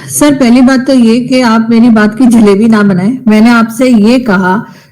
Sir पहली बात तो ये कि आप मेरी बात की जलेबी ना बनाएं। मैंने आपसे ये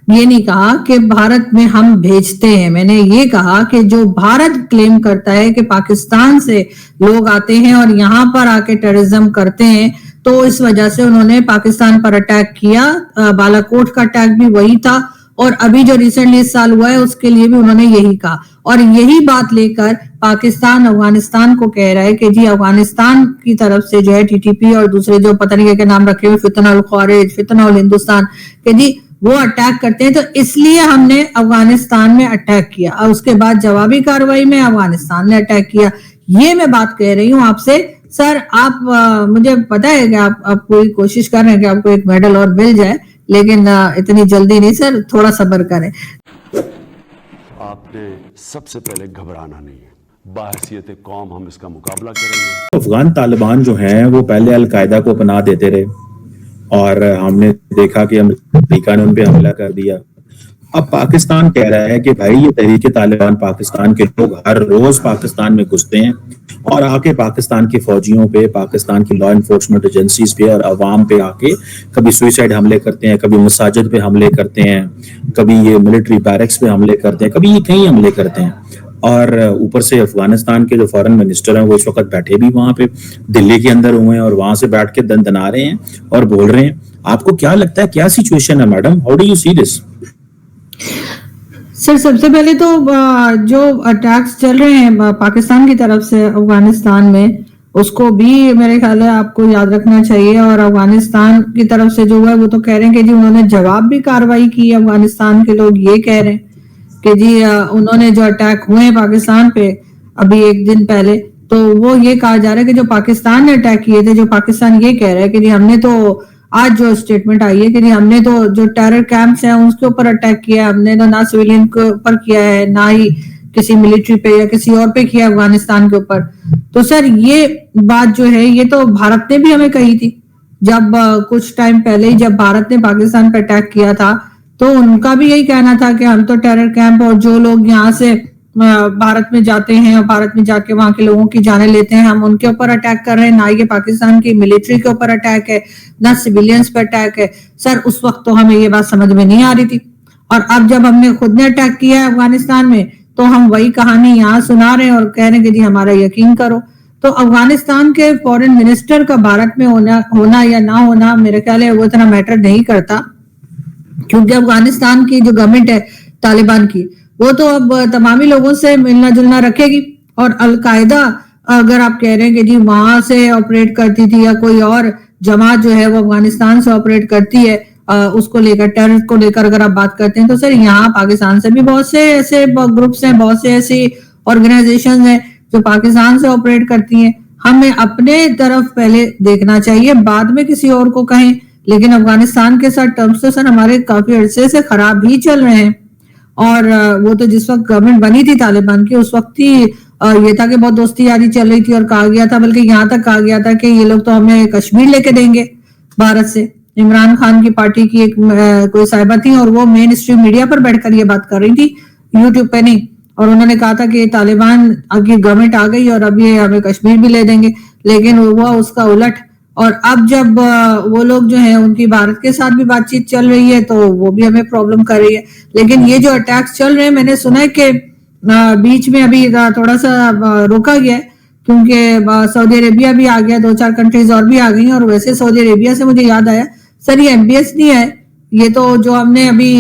नहीं कहा कि भारत में हम भेजते हैं। मैंने ये कहा कि जो भारत क्लेम करता है कि पाकिस्तान से लोग आते हैं और यहाँ पर आके टेररिज्म करते हैं, तो इस वजह से उन्होंने पाकिस्तान पर अटैक किया। बालाकोट का अटैक भी वही था, और अभी जो रिसेंटली इस साल हुआ है उसके लिए भी उन्होंने यही कहा, और यही बात लेकर पाकिस्तान अफगानिस्तान को कह रहा है कि जी अफगानिस्तान की तरफ से जो है टीटीपी और दूसरे जो पता नहीं क्या नाम रखे हुए, फितना उल खारिज, फितना उल हिंदुस्तान, कि जी वो अटैक करते हैं, तो इसलिए हमने अफगानिस्तान में अटैक किया और उसके बाद जवाबी कार्रवाई में अफगानिस्तान ने अटैक किया। ये मैं बात कह रही हूँ आपसे। सर आप मुझे पता है कि आप पूरी कोशिश कर रहे हैं कि आपको एक मेडल और मिल जाए, लेकिन इतनी जल्दी नहीं सर, थोड़ा सब्र करें। आपने सबसे पहले घबराना नहीं है, बाहसियत कौम हम इसका मुकाबला करेंगे। अफगान तालिबान जो हैं वो पहले अलकायदा को पनाह देते रहे और हमने देखा कि अमेरिका ने उन पे हमला कर दिया। अब पाकिस्तान कह रहा है कि भाई ये तहरीक तालिबान पाकिस्तान के लोग हर रोज पाकिस्तान में घुसते हैं और आके पाकिस्तान की फौजियों पे, पाकिस्तान की लॉ एनफोर्समेंट एजेंसीज पे और अवाम पे आके कभी सुइसाइड हमले करते हैं, कभी मसाजिद पे हमले करते हैं, कभी ये मिलिट्री बैरक्स पे हमले करते हैं, कभी ये कहीं हमले करते हैं। और ऊपर से अफगानिस्तान के जो फॉरेन मिनिस्टर हैं वो इस वक्त बैठे भी वहां पे दिल्ली के अंदर हुए हैं और वहां से बैठ के दना रहे हैं और बोल रहे हैं। आपको क्या लगता है, क्या सिचुएशन है madam? How do you see this? Sir सबसे पहले तो जो अटैक्स चल रहे हैं पाकिस्तान की तरफ से अफगानिस्तान में, उसको भी मेरे ख्याल है आपको याद रखना चाहिए। और अफगानिस्तान की तरफ से जो है वो तो कह रहे हैं कि जी उन्होंने जवाब भी कार्रवाई की। अफगानिस्तान के लोग ये कह रहे हैं कि जी उन्होंने जो अटैक हुए हैं पाकिस्तान पे अभी एक दिन पहले, तो वो ये कहा जा रहा है कि जो पाकिस्तान ने अटैक किए थे, जो पाकिस्तान ये कह रहा है कि जी हमने तो आज जो स्टेटमेंट आई है कि जी हमने तो जो टेरर कैंप्स हैं उसके ऊपर अटैक किया, हमने तो ना सिविलियन के ऊपर किया है, ना ही किसी मिलिट्री पे या किसी और पे किया अफगानिस्तान के ऊपर। तो सर ये बात जो है ये तो भारत ने भी हमें कही थी जब कुछ टाइम पहले ही जब भारत ने पाकिस्तान पर अटैक किया था, तो उनका भी यही कहना था कि हम तो टेरर कैंप और जो लोग यहाँ से भारत में जाते हैं और भारत में जाके वहां के लोगों की जाने लेते हैं, हम उनके ऊपर अटैक कर रहे हैं, ना ये पाकिस्तान की मिलिट्री के ऊपर अटैक है, ना सिविलियंस पे अटैक है। सर उस वक्त तो हमें ये बात समझ में नहीं आ रही थी, और अब जब हमने खुद ने अटैक किया है अफगानिस्तान में तो हम वही कहानी यहाँ सुना रहे हैं और कह रहे हैं कि जी हमारा यकीन करो। तो अफगानिस्तान के फॉरेन मिनिस्टर का भारत में होना या ना होना मेरे ख्याल है वो इतना मैटर नहीं करता, क्योंकि अफगानिस्तान की जो गवर्नमेंट है तालिबान की, वो तो अब तमामी लोगों से मिलना जुलना रखेगी। और अलकायदा अगर आप कह रहे हैं कि जी वहां से ऑपरेट करती थी या कोई और जमात जो है वो अफगानिस्तान से ऑपरेट करती है, उसको लेकर, टेरर को लेकर अगर आप बात करते हैं, तो सर यहाँ पाकिस्तान से भी बहुत से ऐसे ग्रुप्स हैं, बहुत से ऐसी ऑर्गेनाइजेशन हैं जो पाकिस्तान से ऑपरेट करती हैं। हमें अपने तरफ पहले देखना चाहिए, बाद में किसी और को कहें। लेकिन अफगानिस्तान के साथ टर्म्स तो सर हमारे काफी अरसे से खराब ही चल रहे हैं, और वो तो जिस वक्त गवर्नमेंट बनी थी तालिबान की उस वक्त ही ये था कि बहुत दोस्ती यारी चल रही थी, और कहा गया था, बल्कि यहाँ तक कहा गया था कि ये लोग तो हमें कश्मीर लेके देंगे भारत से। इमरान खान की पार्टी की एक कोई साहिबा थी और वो मेन स्ट्रीम मीडिया पर बैठकर ये बात कर रही थी, यूट्यूब पे नहीं, और उन्होंने कहा था कि तालिबान की गवर्नमेंट आ गई और अब ये हमें कश्मीर भी ले देंगे। लेकिन हुआ उसका उलट, और अब जब वो लोग जो है उनकी भारत के साथ भी बातचीत चल रही है तो वो भी हमें प्रॉब्लम कर रही है। लेकिन ये जो अटैक्स चल रहे हैं, मैंने सुना है कि बीच में अभी थोड़ा सा रोका गया है क्योंकि सऊदी अरेबिया भी आ गया, 2-4 कंट्रीज और भी आ गई। और वैसे सऊदी अरेबिया से मुझे याद आया सर, ये MBS नहीं है, ये तो जो हमने अभी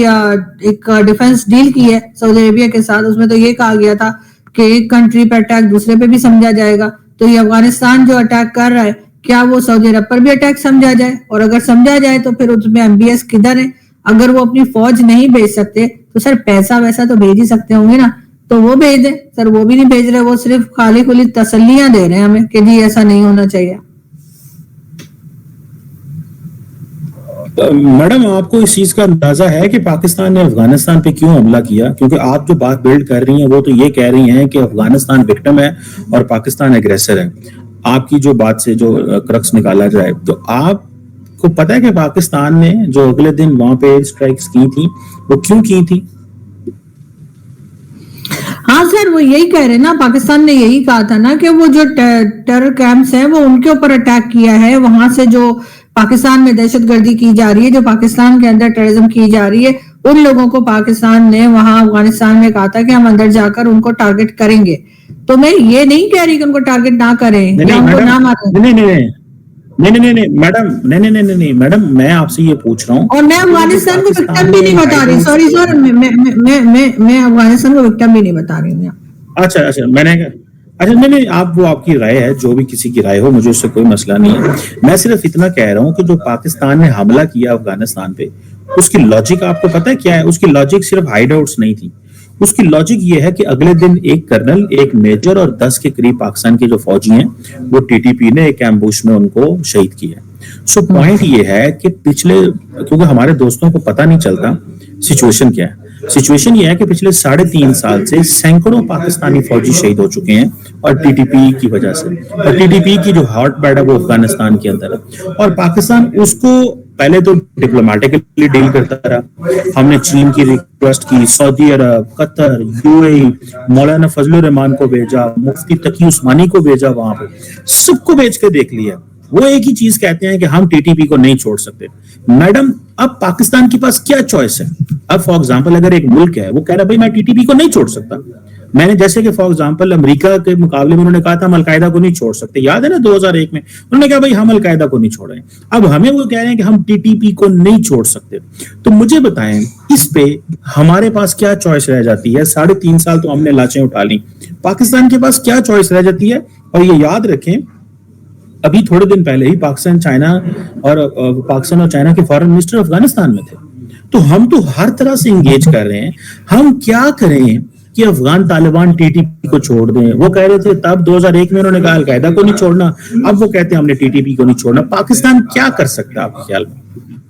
एक डिफेंस डील की है सऊदी अरेबिया के साथ, उसमें तो ये कहा गया था कि एक कंट्री पर अटैक दूसरे पे भी समझा जाएगा। तो ये अफगानिस्तान जो अटैक कर रहा है, क्या वो सऊदी अरब पर भी अटैक समझा जाए? और अगर समझा जाए तो फिर उसमें MBS किधर है? अगर वो अपनी फौज नहीं भेज सकते तो सर पैसा वैसा तो भेज ही सकते होंगे ना, तो वो भेज दे। सर वो भी नहीं भेज रहे, वो सिर्फ खाली खुली तसल्लियां दे रहे हैं हमें कि जी ऐसा नहीं होना चाहिए। मैडम आपको इस चीज का अंदाजा है कि पाकिस्तान ने अफगानिस्तान पे क्यों हमला किया? क्योंकि आप जो बात बिल्ड कर रही हैं वो तो ये कह रही हैं कि अफगानिस्तान विक्टिम है और पाकिस्तान एग्रेसर है। आपकी जो बात से जो क्रक्स निकाला जाए, तो आपको पता है कि पाकिस्तान ने जो अगले दिन वहां पे स्ट्राइक्स की थी वो क्यों की थी? हाँ सर, वो यही कह रहे हैं ना, पाकिस्तान ने यही कहा था ना कि वो जो टेरर कैंप्स हैं वो उनके ऊपर अटैक किया है, वहां से जो पाकिस्तान में दहशतगर्दी की जा रही है, जो पाकिस्तान के अंदर टेररिज्म की जा रही है, उन लोगों को पाकिस्तान ने वहां अफगानिस्तान में कहा था कि हम अंदर जाकर उनको टारगेट करेंगे। तो मैं ये नहीं कह रही कि उनको टारगेट ना करें या उनको ना मारें, नहीं मैडम, नहीं मैडम, मैं आपसे ये पूछ रहा हूँ, और मैं अफगानिस्तान को विक्टिम भी नहीं बता रही, सॉरी सर, मैं अफगानिस्तान को विक्टिम भी नहीं बता रही हूँ। अच्छा मैंने नहीं, आप वो आपकी राय है, जो भी किसी की राय हो, मुझे उससे कोई मसला नहीं है। मैं सिर्फ इतना कह रहा हूँ कि जो पाकिस्तान ने हमला किया अफगानिस्तान पे, उसकी लॉजिक आपको पता है क्या है? उसकी लॉजिक सिर्फ हाइड आउट्स नहीं थी, उसकी लॉजिक ये है कि अगले दिन एक कर्नल, एक मेजर और 10 के करीब पाकिस्तान के जो फौजी हैं, वो टीटीपी ने एक एम्बुश में उनको शहीद किया। सो पॉइंट ये है कि पिछले, क्योंकि हमारे दोस्तों को पता नहीं चलता सिचुएशन क्या है, सिचुएशन ये है कि पिछले 3.5 साल से सैकड़ों पाकिस्तानी फौजी शहीद हो चुके हैं, और टीटीपी की वजह से, और टीटीपी की जो हॉट बैड है वो अफगानिस्तान के अंदर है, और पाकिस्तान उसको पहले तो डिप्लोमेटिकली डील करता रहा। हमने चीन की रिक्वेस्ट की, सऊदी अरब, कतर, यूएई, मौलाना फजलुर रहमान को भेजा, मुफ्ती तकी उस्मानी को भेजा, वहां पे सबको भेज के देख लिया। वो एक ही चीज कहते हैं कि हम टीटीपी को नहीं छोड़ सकते। मैडम, अब पाकिस्तान के पास क्या चॉइस है? अब फॉर एग्जांपल अगर एक मुल्क है, वो कह रहा है भाई मैं टीटीपी को नहीं छोड़ सकता, मैंने जैसे कि फॉर एग्जांपल अमेरिका के मुकाबले में उन्होंने कहा था हम अलकायदा को नहीं छोड़ सकते, याद है ना 2001 में उन्होंने कहा भाई हम अलकायदा को नहीं छोड़ रहे, अब हमें वो कह रहे हैं कि हम टीटीपी को नहीं छोड़ सकते। तो मुझे बताएं इस पे हमारे पास क्या चॉइस रह जाती है? 3.5 साल तो हमने लाशें उठा ली, पाकिस्तान के पास क्या चॉइस रह जाती है? और ये याद रखें, अभी थोड़े दिन पहले ही पाकिस्तान और चाइना के फॉरेन मिनिस्टर अफगानिस्तान में थे, तो हम तो हर तरह से इंगेज कर रहे हैं। हम क्या करें कि अफगान तालिबान टीटीपी को छोड़ दें? वो कह रहे थे तब 2001 में उन्होंने कहा अलकायदा को नहीं छोड़ना, अब वो कहते हैं हमने टीटीपी को नहीं छोड़ना। पाकिस्तान क्या कर सकता है आपके ख्याल में?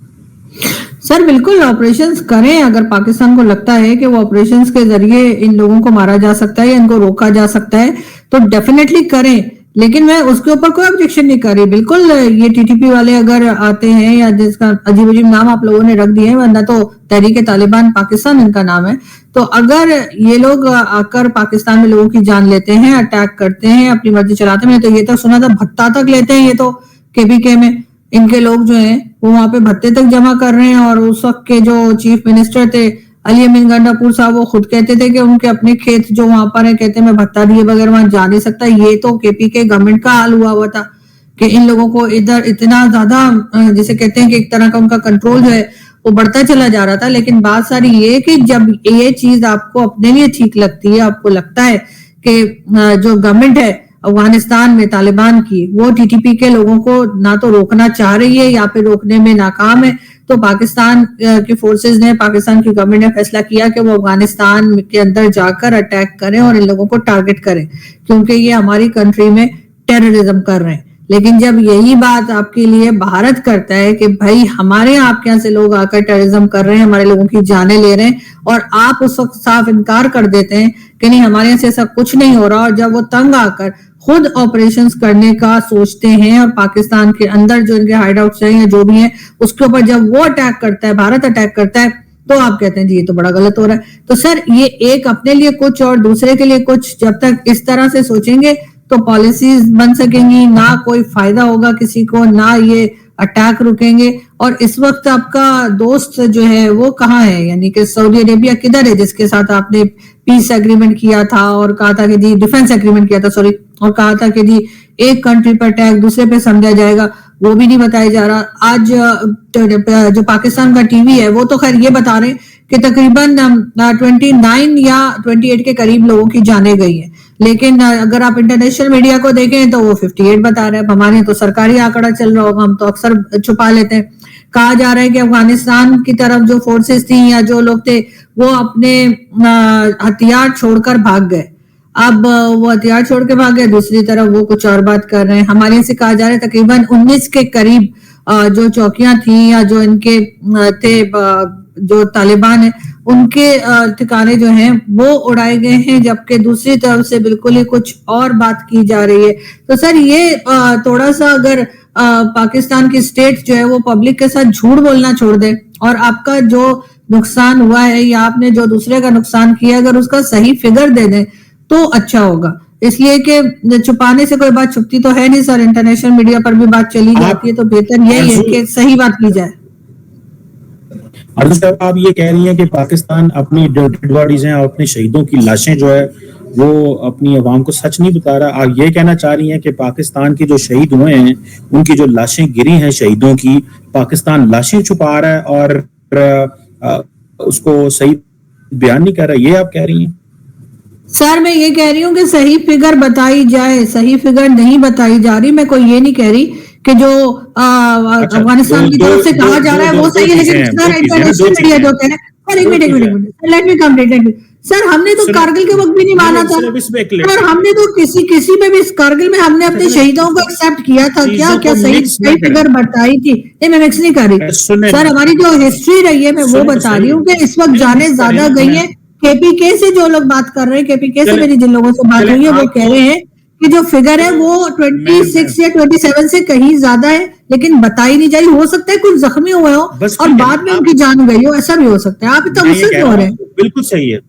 सर बिल्कुल ऑपरेशंस करें, अगर पाकिस्तान को लगता है कि वो ऑपरेशंस के जरिए इन लोगों को मारा जा सकता है या इनको रोका जा सकता है तो डेफिनेटली करें, लेकिन मैं उसके ऊपर कोई ऑब्जेक्शन नहीं कर रही। बिल्कुल ये टीटीपी वाले अगर आते हैं, या जिसका अजीब अजीब नाम आप लोगों ने रख दिए हैं, वरना तो तहरीक तालिबान पाकिस्तान इनका नाम है, तो अगर ये लोग आकर पाकिस्तान में लोगों की जान लेते हैं, अटैक करते हैं, अपनी मर्जी चलाते हैं, तो ये तक सुना था भत्ता तक लेते हैं, ये तो केपीके में इनके लोग जो हैं वो वहां पे भत्ते तक जमा कर रहे हैं। और उस वक्त के जो चीफ मिनिस्टर थे अली अमीन गंडापुर साहब, वो खुद कहते थे कि उनके अपने खेत जो वहां पर है, कहते हैं मैं भत्ता दिए बगैर वहां जा नहीं सकता। ये तो केपीके गवर्नमेंट का हाल हुआ था कि इन लोगों को इधर इतना ज्यादा जिसे कहते हैं कि एक तरह का उनका कंट्रोल जो है वो बढ़ता चला जा रहा था। लेकिन बात सारी ये कि जब ये चीज आपको अपने लिए ठीक लगती है, आपको लगता है कि जो गवर्नमेंट है अफगानिस्तान में तालिबान की, वो टीटीपी के लोगों को ना तो रोकना चाह रही है या फिर रोकने में नाकाम है, तो पाकिस्तान की फोर्सेस ने, पाकिस्तान की गवर्नमेंट ने फैसला किया कि वो अफगानिस्तान के अंदर जाकर अटैक करें और इन लोगों को टारगेट करें, क्योंकि ये हमारी कंट्री में टेररिज्म कर रहे हैं। लेकिन जब यही बात आपके लिए भारत करता है कि भाई हमारे यहाँ आपके यहाँ से लोग आकर टेररिज्म कर रहे हैं, हमारे लोगों की जानें ले रहे हैं, और आप उस वक्त साफ इनकार कर देते हैं कि नहीं हमारे यहाँ से ऐसा कुछ नहीं हो रहा, और जब वो तंग आकर खुद ऑपरेशंस करने का सोचते हैं और पाकिस्तान के अंदर जो इनके हाइड आउट्स हैं या जो भी है उसके ऊपर जब वो अटैक करता है, भारत अटैक करता है, तो आप कहते हैं जी ये तो बड़ा गलत हो रहा है। तो सर ये एक अपने लिए कुछ और दूसरे के लिए कुछ, जब तक इस तरह से सोचेंगे तो पॉलिसीज बन सकेंगी ना, कोई फायदा होगा किसी को, ना ये अटैक रुकेंगे। और इस वक्त आपका दोस्त जो है वो कहाँ है, यानी कि सऊदी अरेबिया किधर है, जिसके साथ आपने पीस एग्रीमेंट किया था और कहा था कि जी डिफेंस एग्रीमेंट किया था, सॉरी, और कहा था कि जी एक कंट्री पर अटैक दूसरे पे समझा जाएगा, वो भी नहीं बताया जा रहा। आज जो पाकिस्तान का टीवी है वो तो खैर ये बता रहे हैं कि तकरीबन 29 या 28 के करीब लोगों की जाने गई है, लेकिन अगर आप इंटरनेशनल मीडिया को देखें तो वो 58 बता रहे हैं। हमारे तो सरकारी आंकड़ा चल रहा होगा, हम तो अक्सर छुपा लेते हैं। कहा जा रहा है कि अफगानिस्तान की तरफ जो फोर्सेस थी या जो लोग थे वो अपने हथियार छोड़कर भाग गए। अब वो हथियार छोड़ के भाग गए, दूसरी तरफ वो कुछ और बात कर रहे हैं। हमारे से कहा जा रहा है तकरीबन 19 के करीब जो चौकियां थी या जो इनके थे जो तालिबान है उनके ठिकाने जो हैं वो उड़ाए गए हैं, जबकि दूसरी तरफ से बिल्कुल ही कुछ और बात की जा रही है। तो सर ये थोड़ा सा अगर पाकिस्तान की स्टेट जो है वो पब्लिक के साथ झूठ बोलना छोड़ दे और आपका जो नुकसान हुआ है या आपने जो दूसरे का नुकसान किया, अगर उसका सही फिगर दे दें तो अच्छा होगा, इसलिए कि छुपाने से कोई बात छुपती तो है नहीं सर, इंटरनेशनल मीडिया पर भी बात चली जाती है, तो बेहतर यही है कि सही बात की जाए। अर्जुन साहब, आप ये कह रही हैं कि पाकिस्तान अपनी डेड बॉडीज हैं और अपने शहीदों की लाशें जो है वो अपनी अवाम को सच नहीं बता रहा। आप ये कहना चाह रही हैं कि पाकिस्तान के जो शहीद हुए हैं उनकी जो लाशें गिरी हैं शहीदों की, पाकिस्तान लाशें छुपा रहा है और उसको सही बयान नहीं कर रहा, ये आप कह रही हैं? सर मैं ये कह रही हूँ कि सही फिगर बताई जाए, सही फिगर नहीं बताई जा रही। मैं कोई ये नहीं कह रही कि जो अफगानिस्तान की तरफ से कहा जा रहा है वो सही है, लेकिन सर इंटरनेशनल मीडिया जो कह रहे हैं, सर एक minute let me complete. Sir हमने तो कारगिल के वक्त भी नहीं माना था सर, हमने तो किसी में भी कारगिल में हमने अपने शहीदों को एक्सेप्ट किया था क्या सही फिगर बताई थी? नहीं मैं मिक्स नहीं कर रही सर, हमारी जो हिस्ट्री रही है मैं वो बता रही हूँ कि इस वक्त जाने ज्यादा गई है। केपीके से जो लोग बात कर रहे हैं, केपीके से मेरी जिन लोगों से बात हुई है वो कह रहे हैं कि जो फिगर है वो 26 या 27 से कहीं ज्यादा है, लेकिन बताई नहीं जा रही। हो सकता है कुछ जख्मी हुए हो और बाद में उनकी जान गई हो, ऐसा भी हो सकता है। आप इतना गुस्सा क्यों हो रहे हैं? बिल्कुल सही है,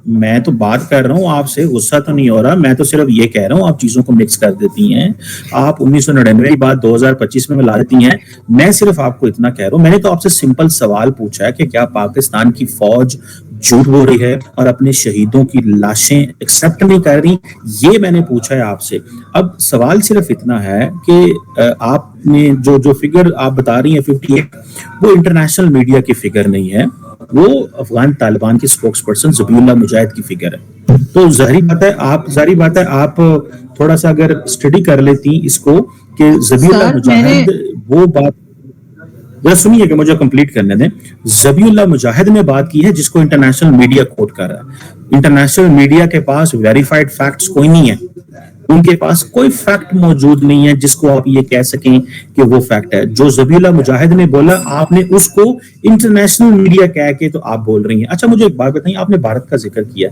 मैं तो बात कर रहा हूँ आपसे, गुस्सा तो नहीं हो रहा, मैं तो सिर्फ ये कह रहा हूँ आप चीजों को मिक्स कर देती हैं। आप 1999 की बात 2025 में ला देती हैं। मैं सिर्फ आपको इतना कह रहा हूँ, मैंने तो आपसे सिंपल सवाल पूछा है कि क्या पाकिस्तान की फौज झूठ बोल रही है और अपने शहीदों की लाशें एक्सेप्ट नहीं कर रही, ये मैंने पूछा है आपसे। अब सवाल सिर्फ इतना है कि आपने जो फिगर आप बता रही हैं 58, वो इंटरनेशनल मीडिया की फिगर नहीं है, वो अफगान तालिबान के स्पोक्स पर्सन ज़बीहुल्लाह मुजाहिद की फिगर है। तो जाहिर बात है आप थोड़ा सा अगर स्टडी कर लेती इसको कि ज़बीहुल्लाह मुजाहिद, वो बात जरा सुनिए कि मुझे कंप्लीट करने दें। ज़बीहुल्लाह मुजाहिद ने बात की है जिसको इंटरनेशनल मीडिया कोट कर रहा है। इंटरनेशनल मीडिया के पास वेरीफाइड फैक्ट्स कोई नहीं है, उनके पास कोई फैक्ट मौजूद नहीं है जिसको आप ये कह सकें कि वो फैक्ट है। जो ज़बीहुल्लाह मुजाहिद ने बोला आपने उसको इंटरनेशनल मीडिया कह के तो आप बोल रही हैं। अच्छा मुझे एक बात बताइए, आपने भारत का जिक्र किया,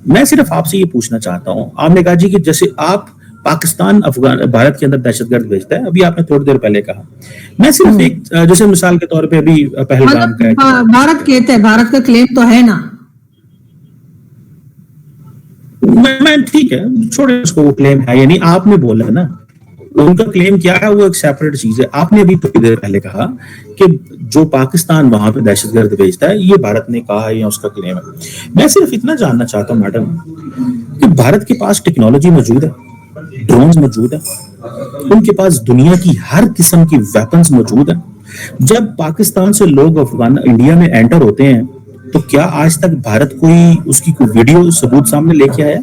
मैं सिर्फ आपसे ये पूछना चाहता हूं, आपने कहा जी कि जैसे आप पाकिस्तान भारत के अंदर दहशतगर्द भेजता है, अभी आपने थोड़ी देर पहले कहा, मैं सिर्फ एक जैसे मिसाल के तौर पे अभी पहलगाम का भारत कहते हैं, भारत का क्लेम तो है ना, मैं ठीक है छोड़े उसको, वो क्लेम है या नहीं आपने बोला ना, उनका क्लेम क्या है वो एक सेपरेट चीज है। आपने अभी थोड़ी देर पहले कहा कि जो पाकिस्तान वहां पे दहशतगर्द भेजता है ये भारत ने कहा है या उसका क्लेम है। मैं सिर्फ इतना जानना चाहता हूँ मैडम कि भारत के पास टेक्नोलॉजी मौजूद है, ड्रोन्स मौजूद है, उनके पास दुनिया की हर किस्म की वेपन्स मौजूद है। जब पाकिस्तान से लोग इंडिया में एंटर होते हैं तो क्या आज तक भारत कोई उसकी कोई वीडियो सबूत सामने लेके आया?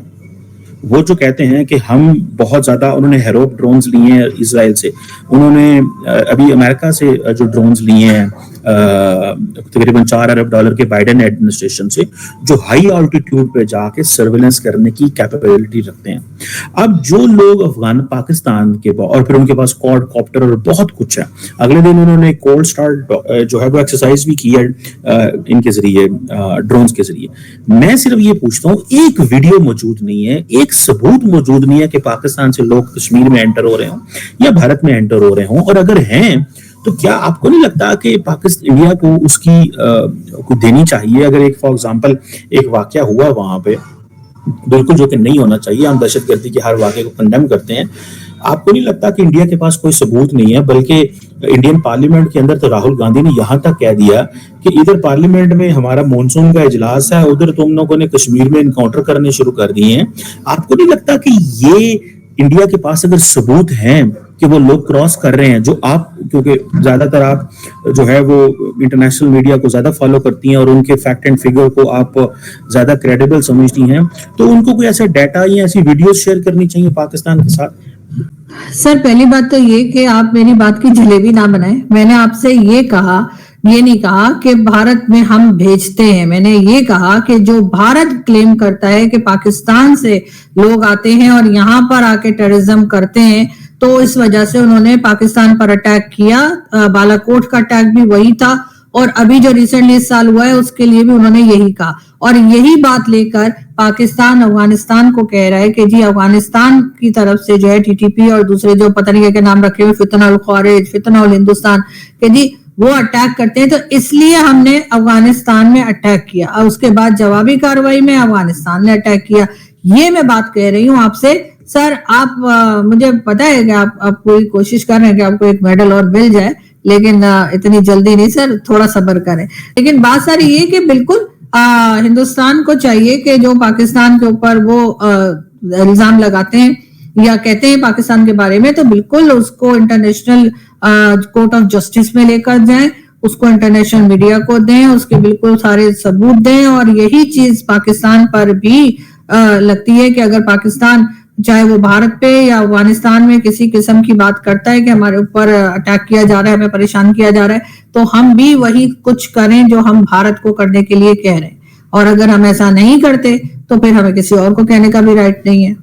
वो जो कहते हैं कि हम बहुत ज्यादा, उन्होंने हेरोप ड्रोन्स लिए हैं इजराइल से, उन्होंने अभी अमेरिका से जो ड्रोन्स लिए हैं तकरीबन $4 अरब के बाइडेन एडमिनिस्ट्रेशन से, जो हाई ऑल्टीट्यूड पे जाके सर्वेलेंस करने की कैपेबिलिटी रखते हैं। अब जो लोग अफगान पाकिस्तान के और फिर उनके पास क्वाड कॉप्टर और बहुत कुछ है, अगले दिन उन्होंने कोल्ड स्टार्ट जो है वो एक्सरसाइज भी की है इनके जरिए, ड्रोन्स के जरिए। मैं सिर्फ ये पूछता हूँ, एक वीडियो मौजूद नहीं है, एक सबूत मौजूद नहीं है कि पाकिस्तान से लोग कश्मीर में एंटर हो रहे हों या भारत में एंटर हो रहे हों, और अगर हैं तो क्या आपको नहीं लगता कि पाकिस्तान इंडिया को उसकी को देनी चाहिए? अगर एक फॉर एग्जांपल एक वाकया हुआ वहां पे, बिल्कुल जो कि नहीं होना चाहिए, हम दहशतगर्दी के हर वाकये को कंडेम करते हैं, आपको नहीं लगता कि इंडिया के पास कोई सबूत नहीं है? बल्कि इंडियन पार्लियामेंट के अंदर तो राहुल गांधी ने यहां तक कह दिया कि इधर पार्लियामेंट में हमारा मॉनसून का इजलास है, उधर तुम लोगों ने कश्मीर में इनकाउंटर करने शुरू कर दिए हैं। आपको नहीं लगता कि ये इंडिया के पास अगर सबूत हैं कि वो लोग क्रॉस कर रहे हैं, जो आप, क्योंकि ज्यादातर आप जो है वो इंटरनेशनल मीडिया को ज्यादा फॉलो करती हैं और उनके फैक्ट एंड फिगर को आप ज्यादा क्रेडिबल समझती हैं, तो उनको कोई ऐसा डाटा या ऐसी वीडियो शेयर करनी चाहिए पाकिस्तान के साथ। सर पहली बात तो ये कि आप मेरी बात की जलेबी ना बनाएं। मैंने आपसे ये नहीं कहा कि भारत में हम भेजते हैं, मैंने ये कहा कि जो भारत क्लेम करता है कि पाकिस्तान से लोग आते हैं और यहाँ पर आके टेररिज्म करते हैं, तो इस वजह से उन्होंने पाकिस्तान पर अटैक किया। बालाकोट का अटैक भी वही था, और अभी जो रिसेंटली इस साल हुआ है उसके लिए भी उन्होंने यही कहा, और यही बात लेकर पाकिस्तान अफगानिस्तान को कह रहा है कि जी अफगानिस्तान की तरफ से जो है टीटीपी और दूसरे जो पता नहीं क्या नाम रखे हुए, फितना उल ख्वारिज, फितना उल हिंदुस्तान, कि जी وہ اٹیک کرتے ہیں. تو اس لیے ہم نے افغانستان میں اٹیک کیا اور اس کے بعد جوابی کارروائی میں افغانستان نے اٹیک کیا. یہ میں بات کہہ رہی ہوں آپ سے. سر آپ مجھے پتا ہے کہ آپ پوری کوشش کر رہے ہیں کہ آپ کو ایک میڈل اور مل جائے, لیکن اتنی جلدی نہیں سر, تھوڑا صبر کریں. لیکن بات ساری یہ کہ بالکل ہندوستان کو چاہیے کہ جو پاکستان کے اوپر وہ الزام لگاتے ہیں یا کہتے ہیں پاکستان کے بارے میں, تو بالکل اس کو انٹرنیشنل کورٹ آف جسٹس میں لے کر جائیں, اس کو انٹرنیشنل میڈیا کو دیں, اس کے بالکل سارے ثبوت دیں. اور یہی چیز پاکستان پر بھی لگتی ہے کہ اگر پاکستان چاہے وہ بھارت پہ یا افغانستان میں کسی قسم کی بات کرتا ہے کہ ہمارے اوپر اٹیک کیا جا رہا ہے, ہمیں پریشان کیا جا رہا ہے, تو ہم بھی وہی کچھ کریں جو ہم بھارت کو کرنے کے لیے کہہ رہے ہیں. اور اگر ہم ایسا نہیں کرتے تو پھر ہمیں کسی اور کو کہنے کا بھی رائٹ نہیں ہے.